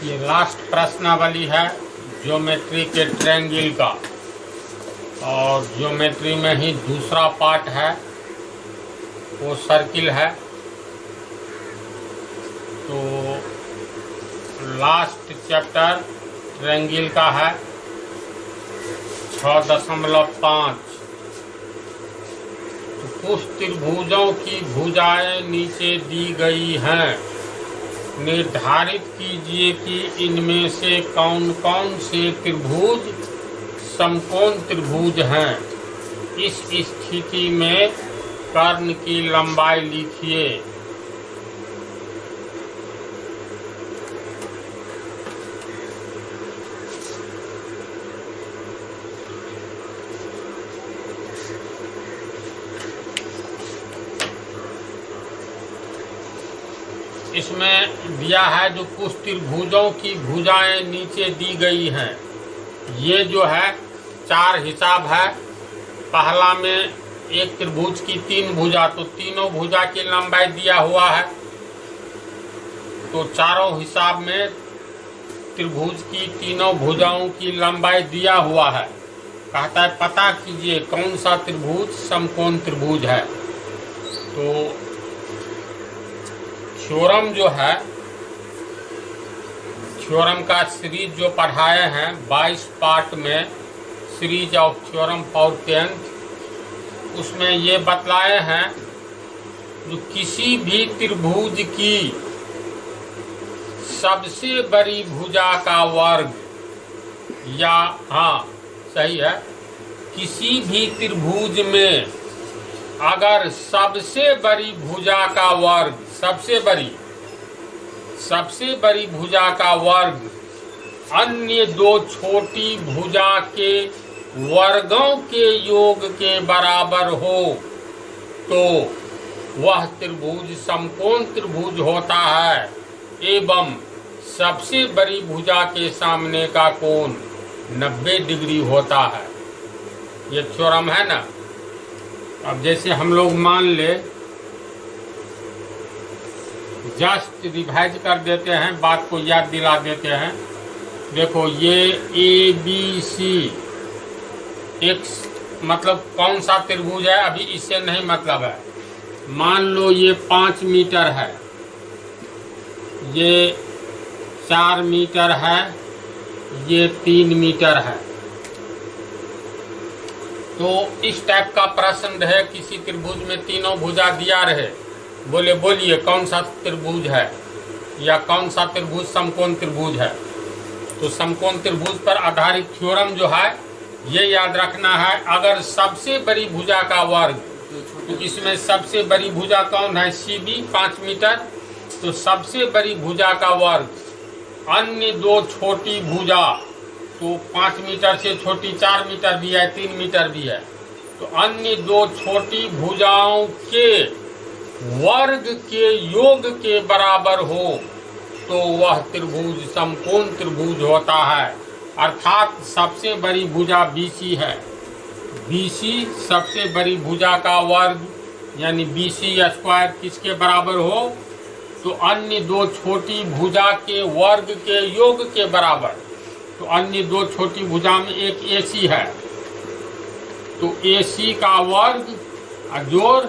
ये लास्ट प्रश्नावली है ज्योमेट्री के ट्रायंगल का, और ज्योमेट्री में ही दूसरा पार्ट है वो सर्किल है। तो लास्ट चैप्टर ट्रायंगल का है 6.5। तो कुछ त्रिभुजों की भुजाएं नीचे दी गई हैं, निर्धारित कीजिए कि इनमें से कौन कौन से त्रिभुज समकोण त्रिभुज हैं। इस स्थिति में कर्ण की लंबाई लिखिए। इसमें दिया है जो कुछ त्रिभुजों की भुजाएं नीचे दी गई हैं। ये जो है 4 हिसाब है। पहला में एक त्रिभुज की 3 भुजा, तो तीनों भुजा की लंबाई दिया हुआ है। तो चारों हिसाब में त्रिभुज की तीनों भुजाओं की लंबाई दिया हुआ है। कहता है पता कीजिए कौन सा त्रिभुज समकोण त्रिभुज है। तो थ्योरम जो है, थ्योरम का सीरीज जो पढ़ाए हैं 22 पार्ट में, series of theorem for 10th, उसमें ये बतलाए हैं जो किसी भी त्रिभुज की सबसे बड़ी भुजा का वर्ग, या हाँ सही है, किसी भी त्रिभुज में अगर सबसे बड़ी भुजा का वर्ग, सबसे बड़ी भुजा का वर्ग अन्य 2 छोटी भुजा के वर्गों के योग के बराबर हो, तो वह त्रिभुज समकोण त्रिभुज होता है एवं सबसे बड़ी भुजा के सामने का कोण 90 डिग्री होता है। ये थ्योरम है ना। अब जैसे हम लोग मान ले, जस्ट रिवाइज कर देते हैं, बात को याद दिला देते हैं। देखो ये ABC एक्स मतलब कौन सा त्रिभुज है अभी इससे नहीं मतलब है। मान लो ये 5 मीटर है, ये 4 मीटर है, ये 3 मीटर है। तो इस टाइप का प्रश्न है, किसी त्रिभुज में तीनों भुजा दिया रहे, बोलिए कौन सा त्रिभुज है या कौन सा त्रिभुज समकोण त्रिभुज है। तो समकोण त्रिभुज पर आधारित थ्योरम जो है ये याद रखना है। अगर सबसे बड़ी भुजा का वर्ग, तो इसमें सबसे बड़ी भुजा कौन है, CB 5 मीटर, तो सबसे बड़ी भुजा का वर्ग अन्य 2 छोटी भुजा, तो 5 मीटर से छोटी 4 मीटर भी है, 3 मीटर भी है, तो अन्य 2 छोटी भुजाओं के वर्ग के योग के बराबर हो, तो वह त्रिभुज समकोण त्रिभुज होता है। अर्थात सबसे बड़ी भुजा BC है, BC सबसे बड़ी भुजा का वर्ग यानी BC स्क्वायर किसके बराबर हो, तो अन्य 2 छोटी भुजा के वर्ग के योग के बराबर। तो अन्य 2 छोटी भुजा में एक AC है, तो AC का वर्ग जोड़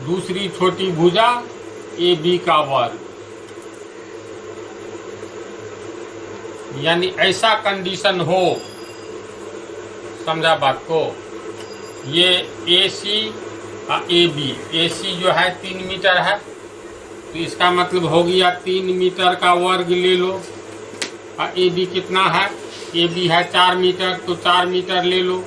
दूसरी छोटी भुजा AB का वर्ग, यानी ऐसा कंडीशन हो, समझा बात को। ये AC AB, AC जो है 3 मीटर है, तो इसका मतलब हो गया 3 मीटर का वर्ग ले लो। AB कितना है, AB है 4 मीटर, तो 4 मीटर ले लो।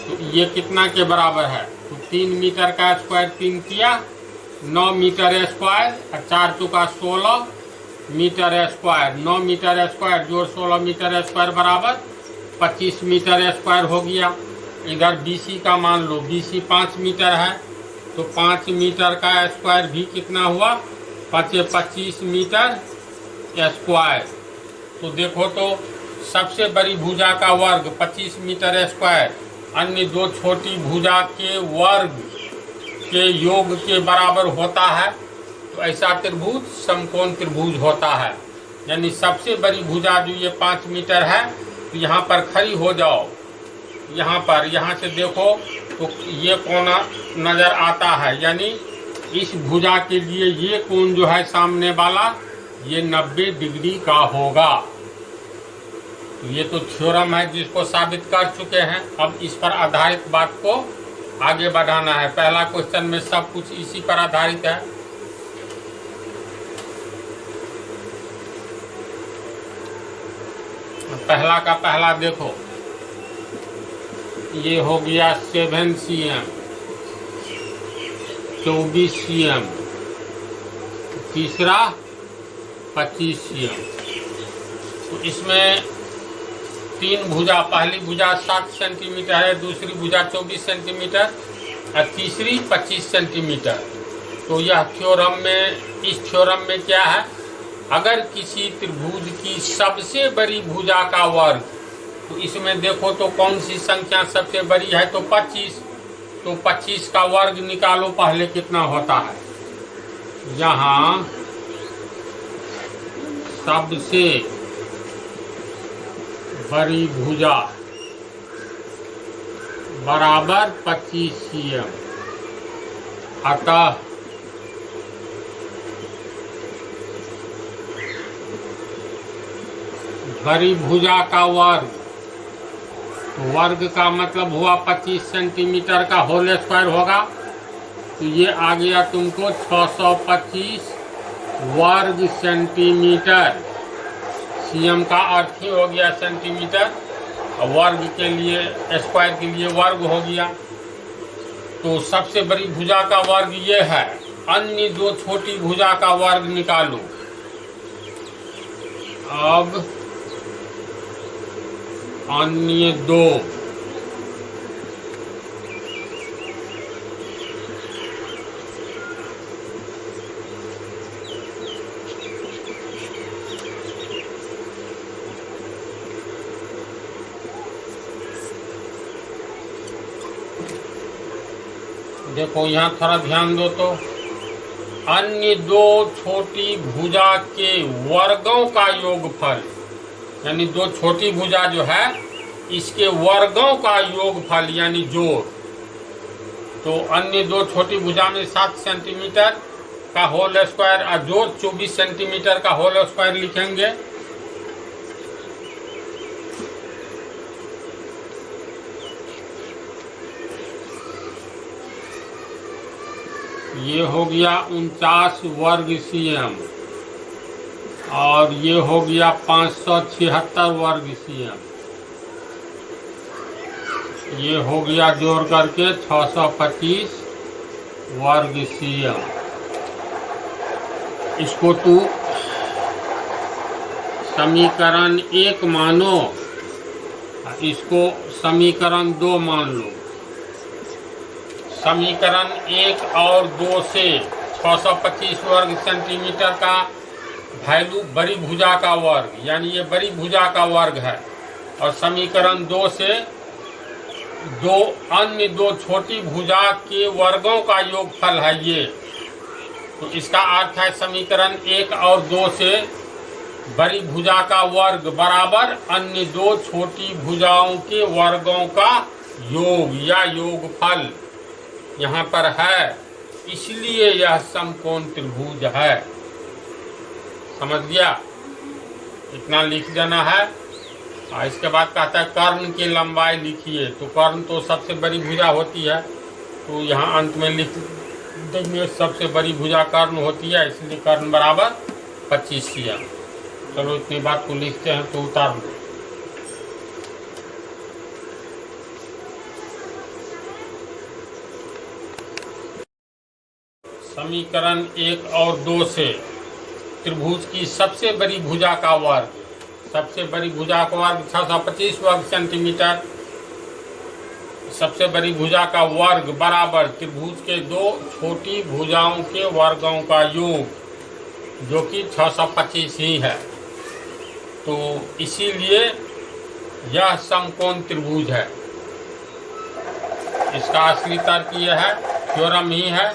तो ये कितना के बराबर है, तो 3 मीटर का स्क्वायर 3 किया 9 मीटर स्क्वायर, और 4 चौका 16 मीटर स्क्वायर, 9 मीटर स्क्वायर जोड़ 16 मीटर स्क्वायर बराबर 25 मीटर स्क्वायर हो गया। इधर BC का मान लो, BC 5 मीटर है, तो 5 मीटर का स्क्वायर भी कितना हुआ, 25 मीटर स्क्वायर। तो देखो तो सबसे बड़ी भुजा का वर्ग 25 मीटर स्क्वायर अन्य 2 छोटी भुजा के वर्ग के योग के बराबर होता है, तो ऐसा त्रिभुज समकोण त्रिभुज होता है। यानी सबसे बड़ी भुजा जो ये 5 मीटर है, तो यहाँ पर खड़ी हो जाओ। यहाँ पर, यहाँ से देखो तो ये कोना नजर आता है, यानी इस भुजा के लिए ये कोण जो है सामने वाला, ये 90 डिग्री का होगा। ये तो थ्योरम है जिसको साबित कर चुके हैं। अब इस पर आधारित बात को आगे बढ़ाना है। पहला क्वेश्चन में सब कुछ इसी पर आधारित है। पहला का पहला देखो, ये हो गया 7 cm, 24 cm, तीसरा 25 cm। तो इसमें 3 भुजा, पहली भुजा 7 सेंटीमीटर है, दूसरी भुजा 24 सेंटीमीटर और तीसरी 25 सेंटीमीटर। तो यह थ्योरम में, इस थ्योरम में क्या है, अगर किसी त्रिभुज की सबसे बड़ी भुजा का वर्ग, तो इसमें देखो तो कौन सी संख्या सबसे बड़ी है, तो 25। तो 25 का वर्ग निकालो पहले कितना होता है। यहाँ सबसे बड़ी भुजा बराबर 25 cm, अतः बड़ी भुजा का वर्ग, वर्ग का मतलब हुआ 25 सेंटीमीटर का होल स्क्वायर होगा। तो ये आ गया तुमको 625 वर्ग सेंटीमीटर। सीएम का अर्थ ही हो गया सेंटीमीटर, और वर्ग के लिए, स्क्वायर के लिए वर्ग हो गया। तो सबसे बड़ी भुजा का वर्ग ये है। अन्य 2 छोटी भुजा का वर्ग निकालो। अब अन्य 2, देखो यहाँ थोड़ा ध्यान दो तो, अन्य 2 छोटी भुजा के वर्गों का योगफल, यानी 2 छोटी भुजा जो है इसके वर्गों का योगफल यानी जोड़। तो अन्य 2 छोटी भुजा में 7 सेंटीमीटर का होल स्क्वायर और जोड़ 24 सेंटीमीटर का होल स्क्वायर लिखेंगे। ये हो गया 49 वर्ग cm और ये हो गया 576 वर्ग cm। ये हो गया जोड़ करके 625 वर्ग cm। इसको तू समीकरण 1 मानो, इसको समीकरण 2 मान लो। समीकरण 1 और 2 से 625 वर्ग सेंटीमीटर का वैल्यू बड़ी भुजा का वर्ग, यानी ये बड़ी भुजा का वर्ग है। और समीकरण 2 से अन्य 2 छोटी भुजा के वर्गों का योगफल है ये। तो इसका अर्थ है समीकरण 1 और 2 से बड़ी भुजा का वर्ग बराबर अन्य 2 छोटी भुजाओं के वर्गों का योग या योगफल यहाँ पर है, इसलिए यह समकोण त्रिभुज है। समझ गया? इतना लिख देना है। और इसके बाद कहता है कर्ण की लंबाई लिखिए। तो कर्ण तो सबसे बड़ी भुजा होती है, तो यहाँ अंत में लिख देंगे सबसे बड़ी भुजा कर्ण होती है, इसलिए कर्ण बराबर 25 cm। चलो इतनी बात को लिखते हैं तो उतार दो। समीकरण 1 और 2 से त्रिभुज की सबसे बड़ी भुजा का वर्ग, सबसे बड़ी भुजा का वर्ग 625 वर्ग सेंटीमीटर, सबसे बड़ी भुजा का वर्ग बराबर त्रिभुज के 2 छोटी भुजाओं के वर्गों का योग, जो कि 625 ही है। तो इसीलिए यह समकोण त्रिभुज है। इसका असली तर्क यह है, थ्योरम ही है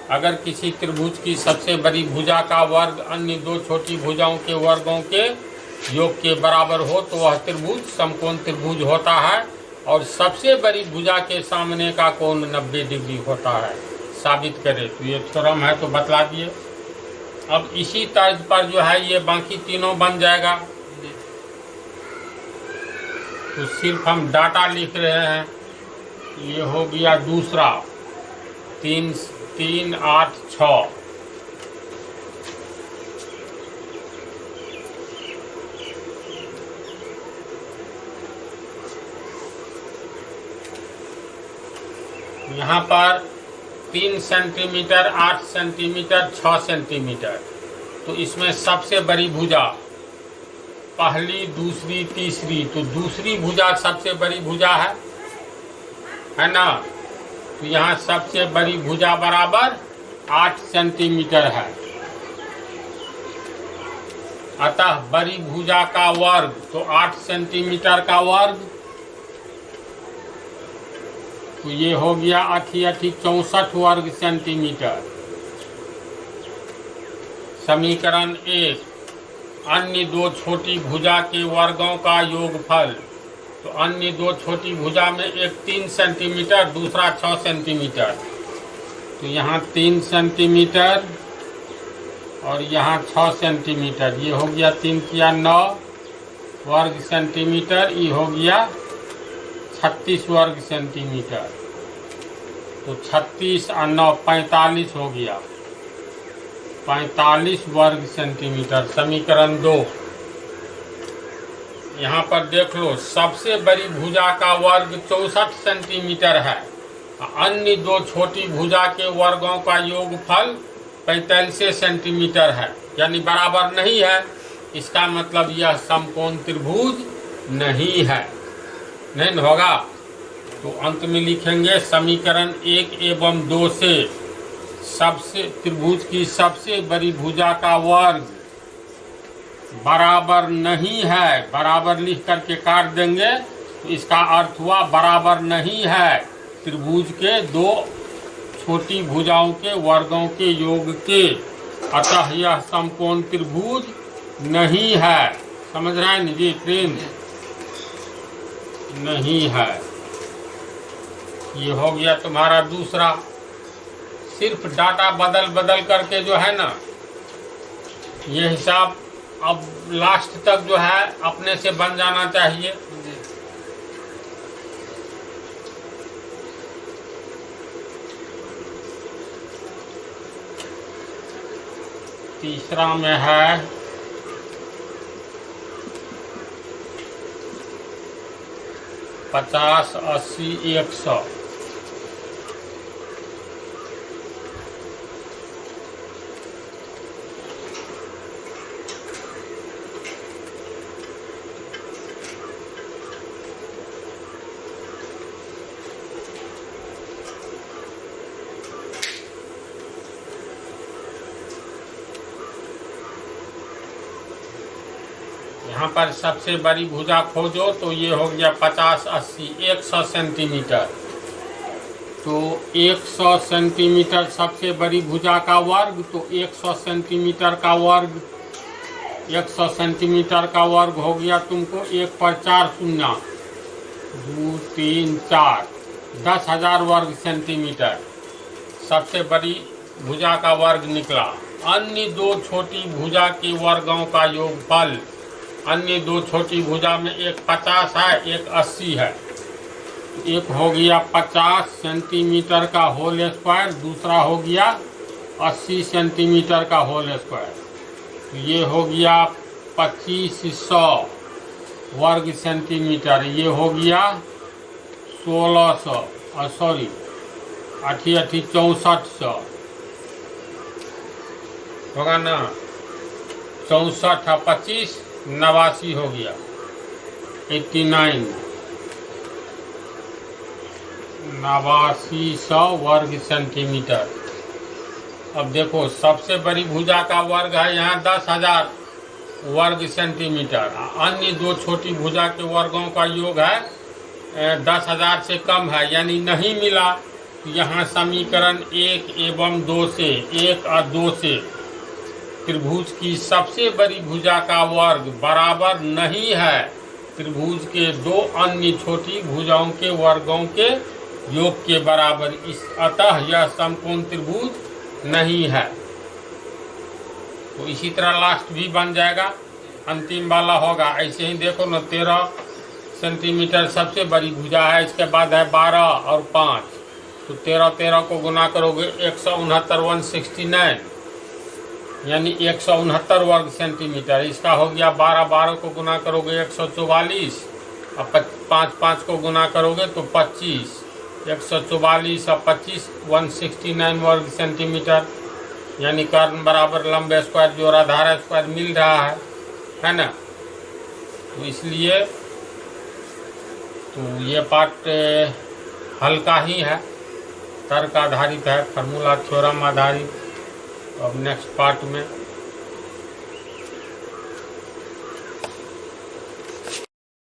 अगर किसी त्रिभुज की सबसे बड़ी भुजा का वर्ग अन्य दो छोटी भुजाओं के वर्गों के योग के बराबर हो तो वह त्रिभुज समकोण त्रिभुज होता है और सबसे बड़ी भुजा के सामने का कोण 90 डिग्री होता है। साबित करें। तो ये थ्योरम है तो बतला दिए। अब इसी तर्ज पर जो है ये बाकी तीनों बन जाएगा। तो सिर्फ हम डाटा लिख रहे हैं। ये हो गया दूसरा 3, 3, 8, 6। यहाँ पर 3 सेंटीमीटर, 8 सेंटीमीटर, 6 सेंटीमीटर। तो इसमें सबसे बड़ी भुजा पहली, दूसरी, तीसरी, तो दूसरी भुजा सबसे बड़ी भुजा है ना। तो यहाँ सबसे बड़ी भुजा बराबर 8 सेंटीमीटर है। अतः बड़ी भुजा का वर्ग तो 8 सेंटीमीटर का वर्ग, तो ये हो गया 64 वर्ग सेंटीमीटर। समीकरण 1, अन्य दो छोटी भुजा के वर्गों का योगफल। तो अन्य दो छोटी भुजा में एक 3 सेंटीमीटर, दूसरा 6 सेंटीमीटर। तो यहाँ 3 सेंटीमीटर और यहाँ 6 सेंटीमीटर। ये हो गया 3 किया 9 वर्ग सेंटीमीटर। ये हो गया 36 वर्ग सेंटीमीटर। तो 36 और 9 45 हो गया, 45 वर्ग सेंटीमीटर। समीकरण 2, यहाँ पर देख लो सबसे बड़ी भुजा का वर्ग 64 सेंटीमीटर है। अन्य दो छोटी भुजा के वर्गों का योगफल 45 सेंटीमीटर है, यानी बराबर नहीं है। इसका मतलब यह समकोण त्रिभुज नहीं है। नहीं होगा तो अंत में लिखेंगे समीकरण 1 एवं 2 से सबसे त्रिभुज की सबसे बड़ी भुजा का वर्ग बराबर नहीं है। बराबर लिख करके काट देंगे तो इसका अर्थ हुआ बराबर नहीं है त्रिभुज के दो छोटी भुजाओं के वर्गों के योग के। अतः यह समकोण त्रिभुज नहीं है। समझ रहे हैं जी प्रेम? नहीं है। ये हो गया तुम्हारा दूसरा। सिर्फ डाटा बदल बदल करके जो है ना, ये हिसाब अब लास्ट तक जो है अपने से बन जाना चाहिए। तीसरा में है 50, 80, 100। यहाँ पर सबसे बड़ी भुजा खोजो तो ये हो गया 50, 80, 100 सेंटीमीटर। तो 100 सेंटीमीटर सबसे बड़ी भुजा का वर्ग, तो 100 सेंटीमीटर का वर्ग, 100 सेंटीमीटर का वर्ग हो गया तुमको 1 पर 4 शून्य, 2, 3, 4, 10,000 वर्ग सेंटीमीटर सबसे बड़ी भुजा का वर्ग निकला। अन्य दो छोटी भुजा के वर्गों का योगफल, अन्य दो छोटी भुजा में एक 50 है, एक 80 है। एक हो गया 50 सेंटीमीटर का होल स्क्वायर, दूसरा हो गया 80 सेंटीमीटर का होल स्क्वायर। तो ये हो गया 2500 वर्ग सेंटीमीटर। ये हो गया 1600 सॉरी 6400 होगा ना। 64 और 25 89 हो गया, 89 8900 वर्ग सेंटीमीटर। अब देखो सबसे बड़ी भुजा का वर्ग है यहाँ 10,000 वर्ग सेंटीमीटर। अन्य दो छोटी भुजा के वर्गों का योग है 10,000 से कम है, यानी नहीं मिला। यहाँ समीकरण 1 एवं 2 से 1 और 2 से त्रिभुज की सबसे बड़ी भुजा का वर्ग बराबर नहीं है त्रिभुज के दो अन्य छोटी भुजाओं के वर्गों के योग के बराबर, इस अतः यह समकोण त्रिभुज नहीं है। तो इसी तरह लास्ट भी बन जाएगा, अंतिम वाला होगा ऐसे ही। देखो ना 13 सेंटीमीटर सबसे बड़ी भुजा है, इसके बाद है 12 और 5, तो 13 को गुना करोगे 169 169 यानी 169 वर्ग सेंटीमीटर। इसका हो गया 12 को गुना करोगे 144 और 5 को गुना करोगे तो 25, 144 और 25 169 वर्ग सेंटीमीटर, यानी कर्ण बराबर लंब स्क्वायर जोड़ आधार स्क्वायर मिल रहा है ना। तो इसलिए तो ये पार्ट हल्का ही है, तर्क आधारित है, फार्मूला थ्योरम आधारित। अब नेक्स्ट पार्ट में